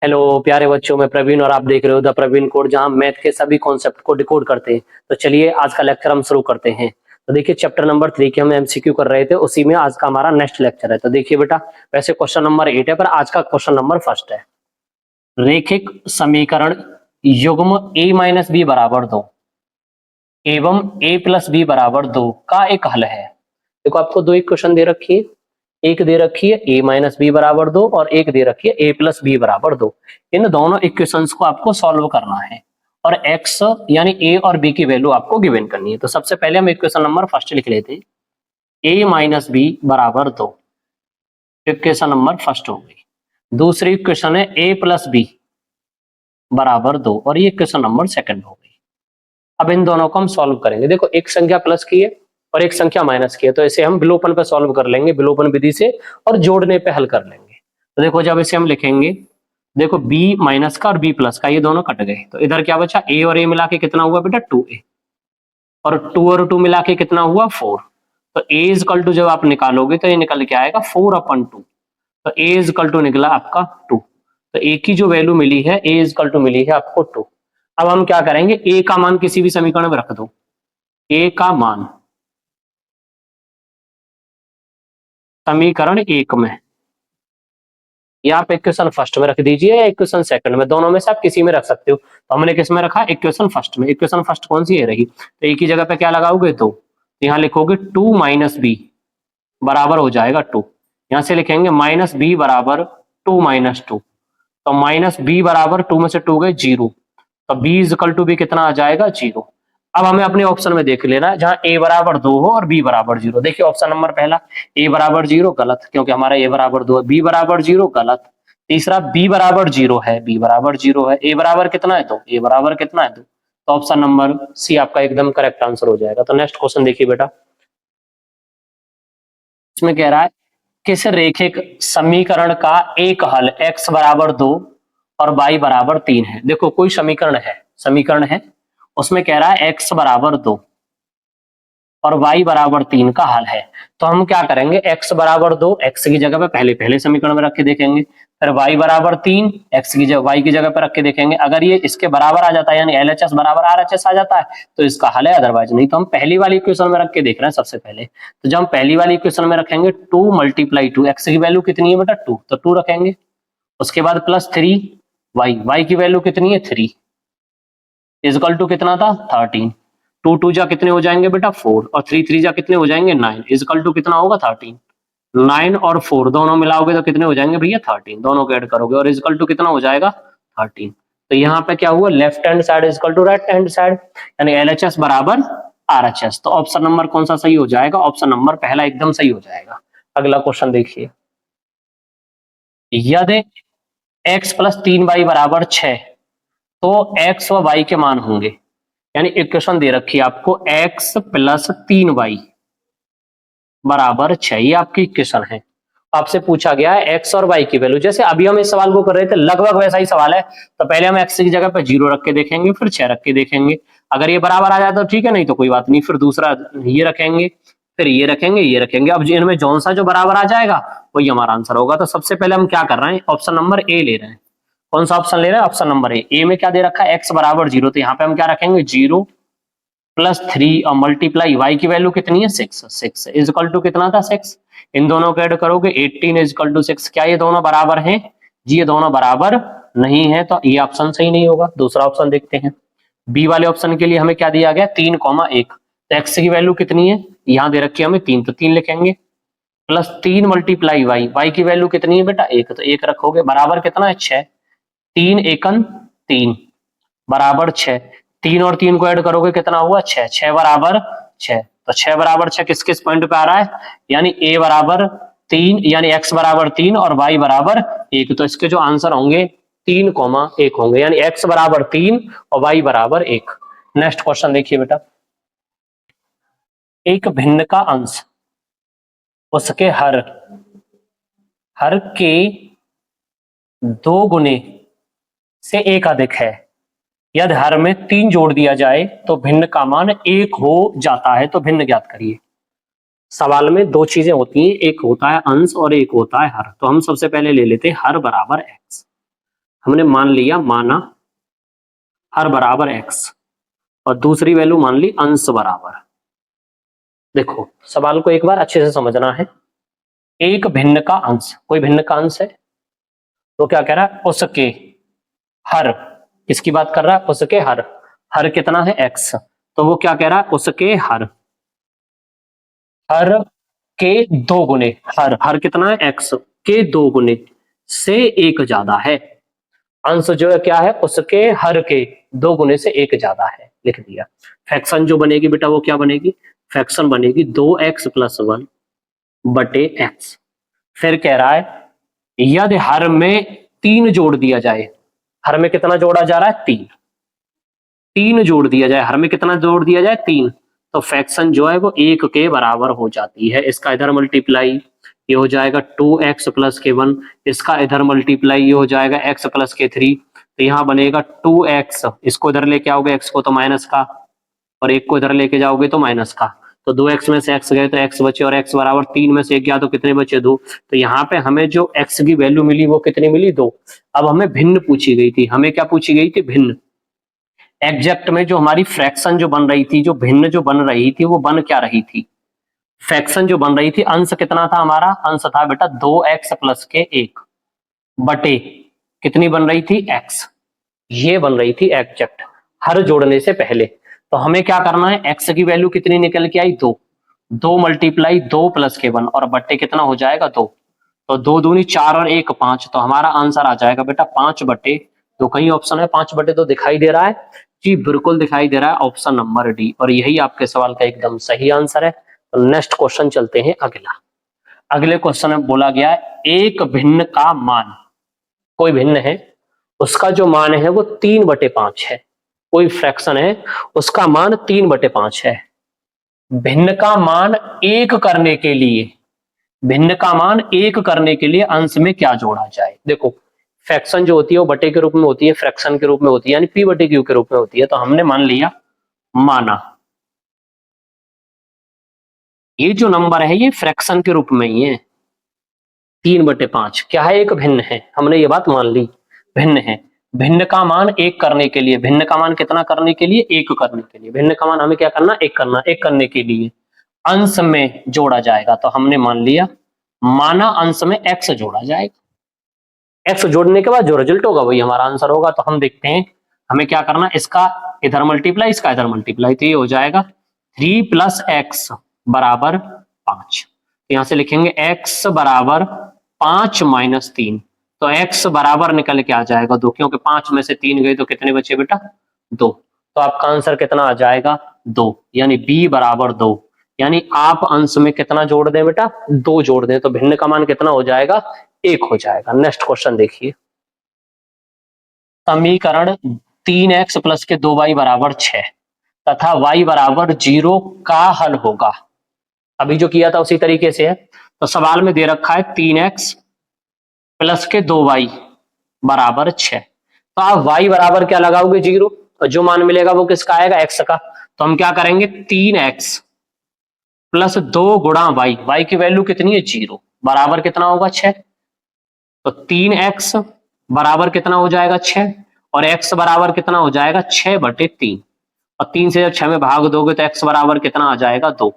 Hello प्यारे बच्चों, मैं प्रवीण और आप देख रहे हो द प्रवीण कोड, जहां हम मैथ के सभी कॉन्सेप्ट को डिकोड करते हैं। तो चलिए आज का लेक्चर हम शुरू करते हैं। तो देखिए चैप्टर नंबर 3 के हम एमसीक्यू कर रहे थे, उसी में आज का हमारा नेक्स्ट लेक्चर है। तो देखिए बेटा, वैसे क्वेश्चन नंबर 8 है पर आज का क्वेश्चन नंबर फर्स्ट है। रेखिक समीकरण युग्म a माइनस बी बराबर 2 एवं a प्लस बी बराबर 2 का एक हल है। देखो आपको दो इक्वेशन दे रखी है, एक दे रखी है a माइनस बी बराबर 2 और एक दे रखी है a प्लस बी बराबर 2। इन दोनों इक्वेशंस को आपको सॉल्व करना है और x यानी a और b की वैल्यू आपको गिवन करनी है। तो सबसे पहले हम इक्वेशन नंबर फर्स्ट लिख लेते हैं, a माइनस बी बराबर 2। इक्वेशन नंबर फर्स्ट हो गई। दूसरी इक्वेशन है a प्लस बी बराबर 2 और ये इक्वेशन नंबर सेकंड हो गई। अब इन दोनों को हम सॉल्व करेंगे। देखो एक संख्या प्लस की है और एक संख्या माइनस की है, तो इसे हम विलोपन पे सॉल्व कर लेंगे, विलोपन विधि से, और जोड़ने पे हल कर लेंगे। तो देखो जब इसे हम लिखेंगे, देखो b माइनस का और b प्लस का ये दोनों कट गए, तो इधर क्या बचा, a और a मिला के कितना हुआ बेटा 2a, और 2 और 2 मिला के कितना हुआ 4। तो a इजकल टू जब आप निकालोगे तो ये निकल के आएगा 4/2। तो a इजकल टू निकला आपका 2। तो a की जो वैल्यू मिली है, a इजकल टू मिली है आपको 2। अब हम क्या करेंगे, a का मान किसी भी समीकरण में रख दो। a का मान समीकरण 1 में, या आप इक्वेशन फर्स्ट में रख दीजिए या इक्वेशन सेकंड में, दोनों में से आप किसी में रख सकते हो। तो हमने किस में रखा, इक्वेशन फर्स्ट में। इक्वेशन फर्स्ट कौन सी है रही, तो एक ही जगह पे क्या लगाओगे, तो यहाँ लिखोगे 2 माइनस बी बराबर हो जाएगा 2। यहाँ से लिखेंगे माइनस बी बराबर 2 माइनस 2। तो माइनस बी बराबर 2 में से 2 गए 0, तो बी इजकल टू बी कितना आ जाएगा 0। अब हमें अपने ऑप्शन में देख लेना है जहां a बराबर 2 हो और b बराबर 0। देखिए ऑप्शन नंबर पहला a बराबर 0 गलत, क्योंकि हमारा a बराबर 2 है। b बराबर 0 गलत। तीसरा b बराबर 0 है, b बराबर 0 है। a बराबर कितना है, 2। a बराबर कितना है, 2। तो ऑप्शन नंबर सी आपका एकदम करेक्ट आंसर हो जाएगा। तो नेक्स्ट क्वेश्चन देखिए बेटा, इसमें कह रहा है किस रेखिक समीकरण का एक हल x बराबर 2 और y बराबर 3 है। देखो कोई समीकरण है, उसमें कह रहा है x बराबर 2 और y बराबर 3 का हल है। तो हम क्या करेंगे, x बराबर 2 x की जगह पे पहले समीकरण में रख के देखेंगे, फिर y बराबर 3 x की जगह y की जगह पे रख के देखेंगे। अगर ये इसके बराबर आ जाता है, यानी LHS बराबर RHS आ जाता है, तो इसका हल है, अदरवाइज नहीं। तो हम पहली वाली इक्वेशन में रख के देख रहे हैं सबसे पहले। तो जब हम पहली वाली इक्वेशन में रखेंगे 2 × 2, x की वैल्यू कितनी है बेटा 2, तो 2 रखेंगे। उसके बाद प्लस 3 y की वैल्यू कितनी है 3, इजकल टू कितना था 13। 2 2 जा कितने हो जाएंगे बेटा 4, और 3 3 जा कितने हो जाएंगे 9, इजकल टू कितना होगा 13। 9 और 4 दोनों मिलाओगे तो कितने हो जाएंगे भैया 13, दोनों को ऐड करोगे और इजकल टू कितना हो जाएगा 13। तो यहाँ पे क्या हुआ, left hand side is equal to right hand side, यानी LHS बराबर RHS। तो ऑप्शन नंबर कौन सा सही हो जाएगा, ऑप्शन नंबर पहला एकदम सही हो जाएगा। अगला क्वेश्चन देखिए, यदि x प्लस 3y बराबर 6, तो x व y के मान होंगे। यानी इक्वेशन दे रखी है आपको x प्लस 3y बराबर 6, ये आपकी इक्वेशन है। आपसे पूछा गया है x और y की वैल्यू। जैसे अभी हम इस सवाल को कर रहे थे, लगभग वैसा ही सवाल है। तो पहले हम x की जगह पे 0 रख के देखेंगे, फिर 6 रख के देखेंगे। अगर ये बराबर आ जाए तो ठीक है, नहीं तो कोई बात नहीं। फिर दूसरा ये रखेंगे, फिर ये रखेंगे, ये रखेंगे। अब इनमें जौन सा जो बराबर आ जाएगा वही हमारा आंसर होगा। तो सबसे पहले हम क्या कर रहे हैं, ऑप्शन नंबर ए ले रहे हैं। कौन सा ऑप्शन ले रहे हैं, ऑप्शन नंबर ए में क्या दे रखा है, x बराबर 0, तो यहाँ पे हम क्या रखेंगे 0 प्लस 3 और मल्टीप्लाई y की वैल्यू कितनी है 6 इजकल टू कितना था 6। इन दोनों को ऐड करोगे 18 इजकल टू 6। क्या ये दोनों बराबर हैं जी, ये दोनों बराबर नहीं है, तो ये ऑप्शन सही नहीं होगा। दूसरा ऑप्शन देखते हैं, बी वाले ऑप्शन के लिए हमें क्या दिया गया 3,1। तो x की वैल्यू कितनी है, यहाँ दे रखी है हमें 3, तो 3 लिखेंगे, प्लस 3 मल्टीप्लाई y की वैल्यू कितनी है बेटा 1, तो 1 रखोगे, बराबर कितना है 6। 3 एकन 3 बराबर 6। 3 और 3 को ऐड करोगे कितना हुआ 6, 6 बराबर 6। तो 6 बराबर 6 किस किस पॉइंट पे आ रहा है, यानी a बराबर 3, यानी x बराबर 3 और y बराबर 1। तो इसके जो आंसर होंगे 3,1 होंगे, यानी x बराबर 3 और y बराबर 1। नेक्स्ट क्वेश्चन देखिए बेटा, एक भिन्न का अंश उसके हर हर के 2 गुने से एक अधिक है। यदि हर में 3 जोड़ दिया जाए तो भिन्न का मान 1 हो जाता है। तो भिन्न ज्ञात करिए। सवाल में दो चीजें होती हैं, एक होता है अंश और एक होता है हर। तो हम सबसे पहले ले लेते हैं हर बराबर x। हमने मान लिया माना हर बराबर x और दूसरी वैल्यू मान ली अंश बराबर। देखो सवाल को एक बार अच्छे से समझना है। एक भिन्न का अंश, कोई भिन्न का अंश है तो क्या कह रहा है, उसके हर, किसकी बात कर रहा है, उसके हर। हर कितना है x, तो वो क्या कह रहा है, उसके हर, हर के दो गुने, हर हर कितना है x के दो गुने से एक ज्यादा है। अंश जो है क्या है, उसके हर के दो गुने से एक ज्यादा है, लिख दिया। फ्रैक्शन जो बनेगी बेटा वो क्या बनेगी, फ्रैक्शन बनेगी 2x प्लस 1 बटे x। फिर कह रहा है यदि हर में 3 जोड़ दिया जाए, हर में कितना जोड़ा जा रहा है, 3, 3 जोड़ दिया जाए, हर में कितना जोड़ दिया जाए, 3, तो फ्रैक्शन जो है वो 1 के बराबर हो जाती है। इसका इधर मल्टीप्लाई ये हो जाएगा 2x प्लस के 1, इसका इधर मल्टीप्लाई ये हो जाएगा x प्लस के 3, तो यहाँ बनेगा 2x, इसको इधर लेके आओगे x को तो माइनस का, और एक को इधर लेके जाओगे तो माइनस का, तो 2x में से x गए तो x बचे, और x बराबर 3 में से 1 गया तो कितने बचे, 2। तो यहाँ पे हमें जो x की वैल्यू मिली वो कितनी मिली, 2। अब हमें भिन्न पूछी गई थी, हमें क्या पूछी गई थी, भिन्न। एग्जैक्ट में जो हमारी फ्रैक्शन जो बन रही थी, जो भिन्न जो बन रही थी, वो बन क्या रही थी, फ्रैक्शन जो बन रही थी, अंश कितना था हमारा, अंश था बेटा 2x प्लस के 1 बटे कितनी बन रही थी, x। ये बन रही थी एग्जैक्ट हर जोड़ने से पहले। तो हमें क्या करना है, x की वैल्यू कितनी निकल के आई, 2, 2 मल्टीप्लाई 2 प्लस के 1 और बट्टे कितना हो जाएगा, 2, तो 2 दूनी 4 और 1 5, तो हमारा आंसर आ जाएगा बेटा 5 बटे 2। कहीं ऑप्शन है 5 बटे 2 दिखाई दे रहा है, जी बिल्कुल दिखाई दे रहा है, ऑप्शन नंबर डी, और यही आपके सवाल का एकदम सही आंसर है। तो नेक्स्ट क्वेश्चन चलते हैं अगला। अगले क्वेश्चन में बोला गया है एक भिन्न का मान, कोई भिन्न है उसका जो मान है वो 3/5 है, कोई फ्रैक्शन है उसका मान 3/5 है। भिन्न का मान एक करने के लिए, भिन्न का मान एक करने के लिए अंश में क्या जोड़ा जाए। देखो फ्रैक्शन जो होती है वो बटे के रूप में होती है, फ्रैक्शन के रूप में होती है, यानी p बटे q के रूप में होती है। तो हमने मान लिया, माना ये जो नंबर है ये फ्रैक्शन के रूप में ही है, 3/5 क्या है, एक भिन्न है, हमने ये बात मान ली, भिन्न है। भिन्न का मान एक करने के लिए, भिन्न का मान कितना करने के लिए, एक करने के लिए, भिन्न का मान हमें क्या करना, एक करना, एक करने के लिए अंश में जोड़ा जाएगा। तो हमने मान लिया, माना अंश में x जोड़ा जाएगा, x जोड़ने के बाद जो रिजल्ट होगा वही हमारा आंसर होगा। तो हम देखते हैं हमें क्या करना, इसका इधर मल्टीप्लाई, इसका इधर मल्टीप्लाई, तो ये हो जाएगा 3 + x बराबर 5। यहां से लिखेंगे x बराबर 5 - 3, तो x बराबर निकल के आ जाएगा 2, क्योंकि 5 में से 3 गए तो कितने बचे बेटा, 2। तो आपका आंसर कितना आ जाएगा, 2, यानी b बराबर 2, यानी आप अंश में कितना जोड़ दें बेटा, 2 जोड़ दें, तो भिन्न का मान कितना हो जाएगा, 1 हो जाएगा। नेक्स्ट क्वेश्चन देखिए, समीकरण 3x प्लस के 2y बराबर 6 तथा y बराबर 0 का हल होगा। अभी जो किया था उसी तरीके से है। तो सवाल में दे रखा है 3x प्लस के 2y बराबर 6, तो आप y बराबर क्या लगाओगे, 0, तो जो मान मिलेगा वो किसका आएगा, x का। तो हम क्या करेंगे, 3x प्लस 2 गुणा y की वैल्यू कितनी है, 0, बराबर कितना होगा, 6। तो 3x बराबर कितना हो जाएगा, 6, और x बराबर कितना हो जाएगा, 6/3, और 3 से जब 6 में भाग दोगे तो x बराबर कितना आ जाएगा, 2।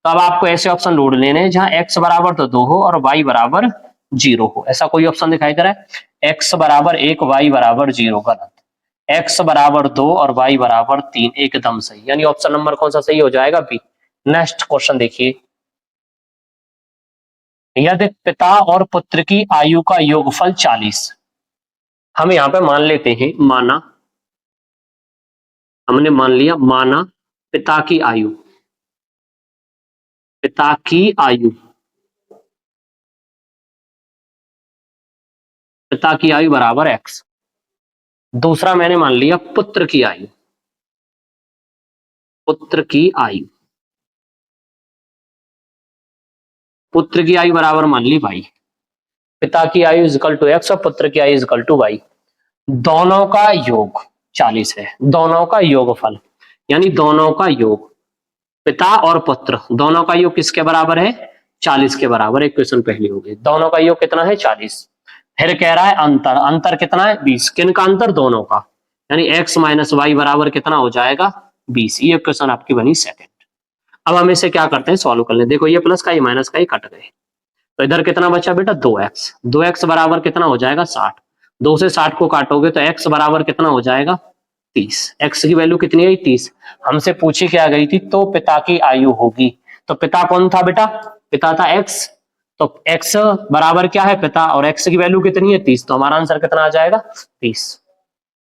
तो अब आपको ऐसे ऑप्शन ढूंढ लेने हैं जहां x बराबर तो 2 हो और y बराबर 0 हो। ऐसा कोई ऑप्शन दिखाई दे रहा है, x बराबर 1 y बराबर 0 गलत, x बराबर 2 और y बराबर 3 एकदम सही, यानी ऑप्शन नंबर कौन सा सही हो जाएगा, बी। नेक्स्ट क्वेश्चन देखिए, यदि पिता और पुत्र की आयु का योगफल 40, हम यहां पे मान लेते हैं, माना, हमने मान लिया, माना पिता की आयु, पिता की आयु, पिता की आयु बराबर x। दूसरा मैंने मान लिया पुत्र की आयु, पुत्र की आयु, पुत्र की आयु बराबर मान ली y। पिता की आयु इक्वल टू x और पुत्र की आयु इक्वल टू y। दोनों का योग 40 है, दोनों का योगफल यानी दोनों का योग, पिता और पुत्र दोनों का योग किसके बराबर है, 40 के बराबर। एक क्वेश्चन पहले हो गए, दोनों का योग कितना है, 40। फिर कह रहा है अंतर, अंतर कितना है 20, किन का अंतर, दोनों का, यानी x माइनस वाई बराबर कितना हो जाएगा 20। ये क्वेश्चन आपकी बनी सेकंड। अब हम इसे क्या करते हैं, सॉल्व कर लें। देखो ये प्लस का ये माइनस का ही कट गए, तो इधर कितना बचा बेटा 2x, 2x बराबर कितना हो जाएगा 60, 2 से 60 को काटोगे तो x बराबर कितना हो जाएगा 30। x की वैल्यू कितनी आई 30, हमसे पूछी क्या गई थी, तो पिता की आयु होगी, तो पिता कौन था बेटा, पिता था x, तो x बराबर क्या है पिता, और x की वैल्यू कितनी है 30, तो हमारा आंसर कितना आ जाएगा 30।